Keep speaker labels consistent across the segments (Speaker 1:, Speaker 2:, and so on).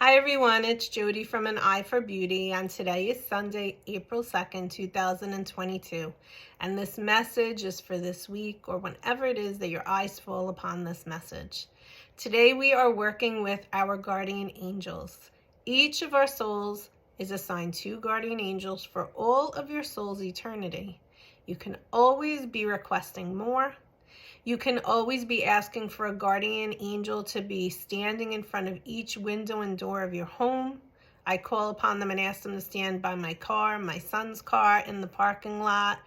Speaker 1: Hi everyone, it's Jody from An Eye for Beauty, and today is Sunday, April 2nd, 2022. And this message is for this week or whenever it is that your eyes fall upon this message. Today we are working with our guardian angels. Each of our souls is assigned 2 guardian angels for all of your soul's eternity. You can always be requesting more. You can always be asking for a guardian angel to be standing in front of each window and door of your home. I call upon them and ask them to stand by my car, my son's car, in the parking lot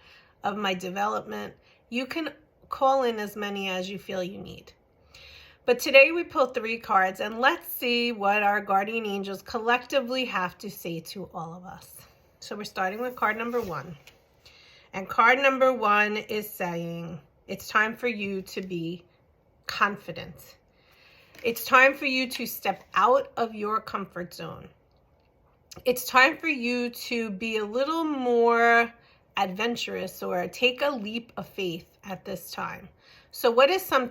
Speaker 1: of my development. You can call in as many as you feel you need. But today we pulled 3 cards, and let's see what our guardian angels collectively have to say to all of us. So we're starting with card number 1. And card number 1 is saying, it's time for you to be confident. It's time for you to step out of your comfort zone. It's time for you to be a little more adventurous or take a leap of faith at this time. So what is some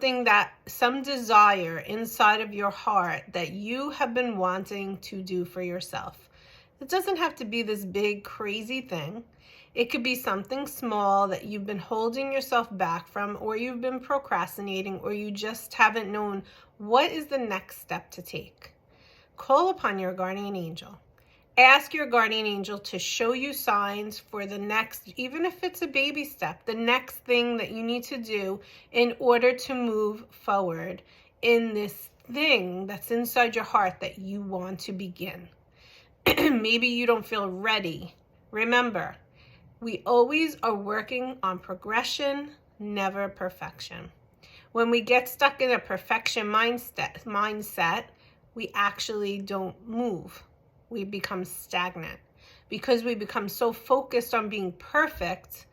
Speaker 1: desire inside of your heart that you have been wanting to do for yourself? It doesn't have to be this big, crazy thing. It could be something small that you've been holding yourself back from, or you've been procrastinating, or you just haven't known what is the next step to take. Call upon your guardian angel. Ask your guardian angel to show you signs for the next, even if it's a baby step, the next thing that you need to do in order to move forward in this thing that's inside your heart that you want to begin. Maybe you don't feel ready. Remember, we always are working on progression, never perfection. When we get stuck in a perfection mindset, we actually don't move. We become stagnant because we become so focused on being perfect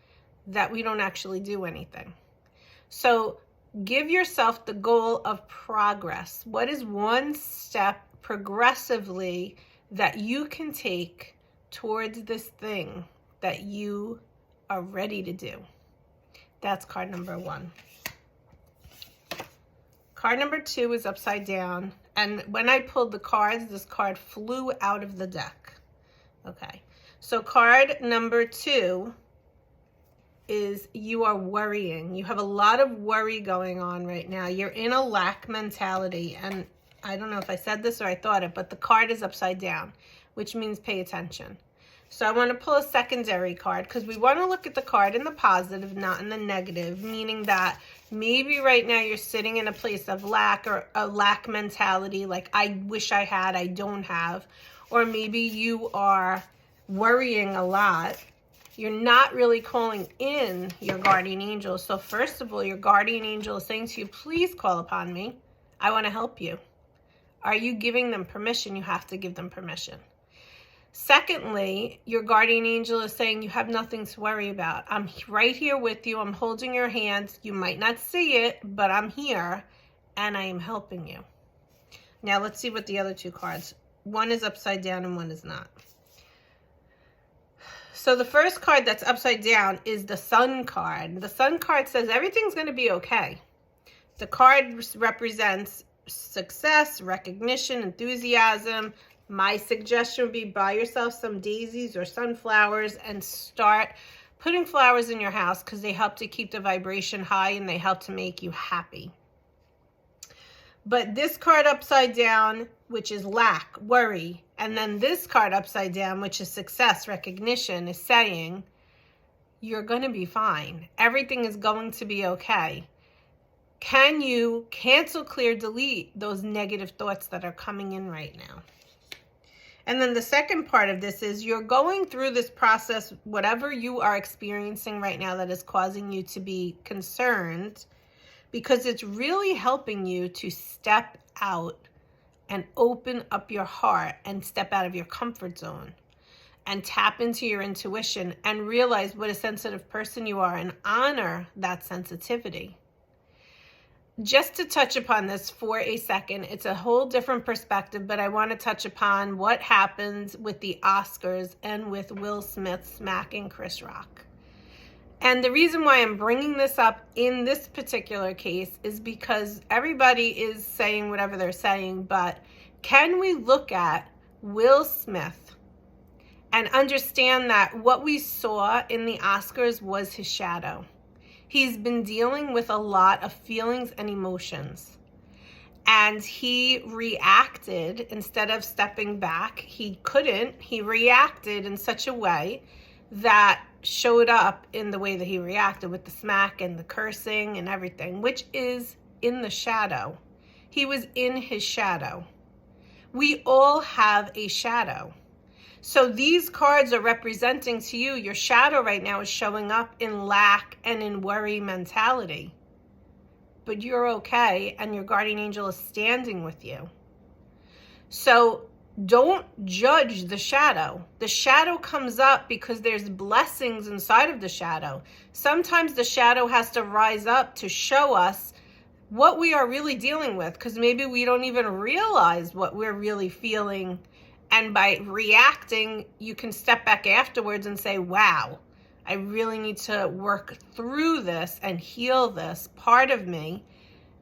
Speaker 1: that we don't actually do anything. So give yourself the goal of progress. What is one step progressively that you can take towards this thing that you are ready to do? That's card number 1. Card number 2 is upside down. And when I pulled the cards, this card flew out of the deck. Okay. So card number 2 is you are worrying. You have a lot of worry going on right now. You're in a lack mentality. And I don't know if I said this or I thought it, but the card is upside down, which means pay attention. So I want to pull a secondary card because we want to look at the card in the positive, not in the negative, meaning that maybe right now you're sitting in a place of lack or a lack mentality, like I wish I had, I don't have. Or maybe you are worrying a lot. You're not really calling in your guardian angel. So first of all, your guardian angel is saying to you, please call upon me. I want to help you. Are you giving them permission? You have to give them permission. Secondly, your guardian angel is saying you have nothing to worry about. I'm right here with you. I'm holding your hands. You might not see it, but I'm here and I am helping you. Now let's see what the other 2 cards. One is upside down and one is not. So the first card that's upside down is the Sun card. The Sun card says everything's going to be okay. The card represents success, recognition, enthusiasm. My suggestion would be buy yourself some daisies or sunflowers and start putting flowers in your house because they help to keep the vibration high and they help to make you happy. But this card upside down, which is lack, worry, and then this card upside down, which is success, recognition, is saying you're going to be fine. Everything is going to be okay. Can you cancel, clear, delete those negative thoughts that are coming in right now? And then the second part of this is you're going through this process, whatever you are experiencing right now that is causing you to be concerned, because it's really helping you to step out and open up your heart and step out of your comfort zone and tap into your intuition and realize what a sensitive person you are and honor that sensitivity. Just to touch upon this for a second, it's a whole different perspective, but I want to touch upon what happens with the Oscars and with Will Smith smacking Chris Rock. And the reason why I'm bringing this up in this particular case is because everybody is saying whatever they're saying, but Can we look at Will Smith and understand that what we saw in the Oscars was his shadow? He's been dealing with a lot of feelings and emotions. And he reacted instead of stepping back. He couldn't. He reacted in such a way that showed up in the way that he reacted with the smack and the cursing and everything, which is in the shadow. He was in his shadow. We all have a shadow. So these cards are representing to you, your shadow right now is showing up in lack and in worry mentality. But you're okay, and your guardian angel is standing with you. So don't judge the shadow. The shadow comes up because there's blessings inside of the shadow. Sometimes the shadow has to rise up to show us what we are really dealing with, because maybe we don't even realize what we're really feeling. And by reacting, you can step back afterwards and say, wow, I really need to work through this and heal this part of me,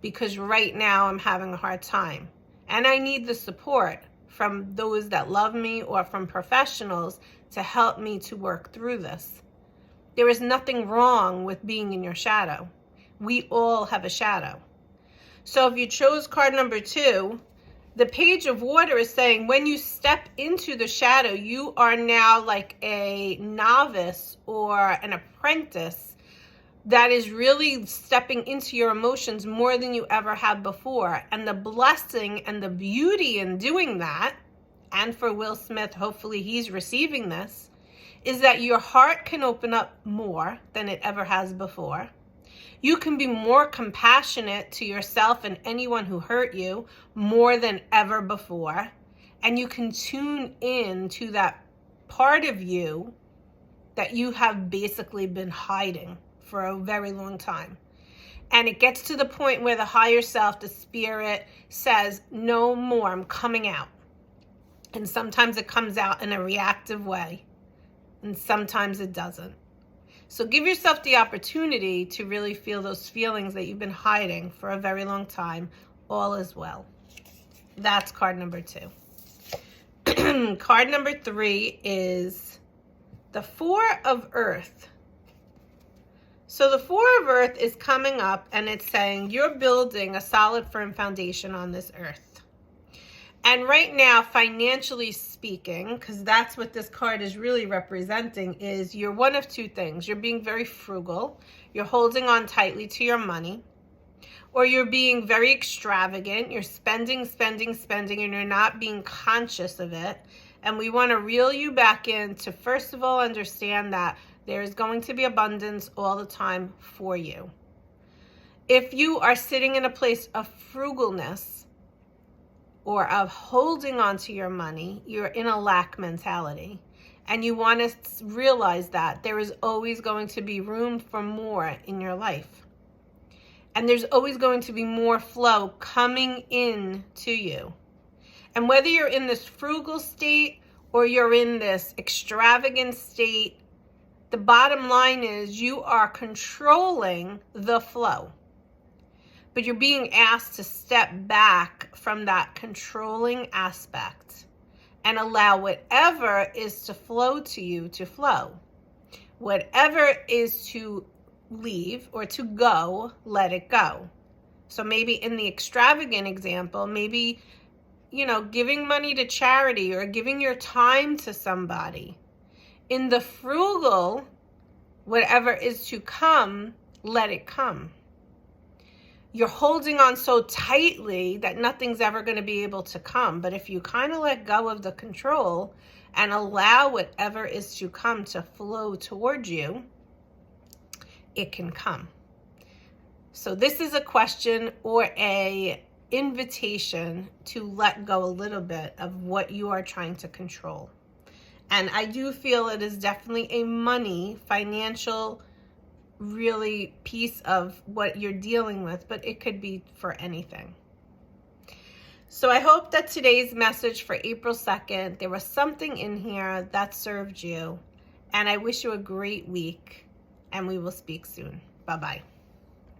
Speaker 1: because right now I'm having a hard time. And I need the support from those that love me or from professionals to help me to work through this. There is nothing wrong with being in your shadow. We all have a shadow. So if you chose card number 2, the Page of Water is saying when you step into the shadow, you are now like a novice or an apprentice that is really stepping into your emotions more than you ever have before. And the blessing and the beauty in doing that, and for Will Smith, hopefully he's receiving this, is that your heart can open up more than it ever has before. You can be more compassionate to yourself and anyone who hurt you more than ever before. And you can tune in to that part of you that you have basically been hiding for a very long time. And it gets to the point where the higher self, the spirit, says, no more, I'm coming out. And sometimes it comes out in a reactive way, and sometimes it doesn't. So give yourself the opportunity to really feel those feelings that you've been hiding for a very long time. All is well. That's card number 2. Card number 3 is the 4 of Earth. So the 4 of Earth is coming up, and it's saying you're building a solid, firm foundation on this earth. And right now, financially speaking, because that's what this card is really representing, is you're one of 2 things. You're being very frugal. You're holding on tightly to your money. Or you're being very extravagant. You're spending, and you're not being conscious of it. And we want to reel you back in to, first of all, understand that there is going to be abundance all the time for you. If you are sitting in a place of frugalness, or of holding on to your money, you're in a lack mentality. And you want to realize that there is always going to be room for more in your life. And there's always going to be more flow coming in to you. And whether you're in this frugal state or you're in this extravagant state, the bottom line is you are controlling the flow. But you're being asked to step back from that controlling aspect and allow whatever is to flow to you to flow. Whatever is to leave or to go, let it go. So maybe in the extravagant example, maybe, giving money to charity or giving your time to somebody. In the frugal, whatever is to come, let it come. You're holding on so tightly that nothing's ever going to be able to come. But if you kind of let go of the control and allow whatever is to come to flow towards you, it can come. So this is a question or a invitation to let go a little bit of what you are trying to control. And I do feel it is definitely a money, financial really piece of what you're dealing with, but it could be for anything. So I hope that today's message for April 2nd, there was something in here that served you. And I wish you a great week, and we will speak soon. Bye-bye.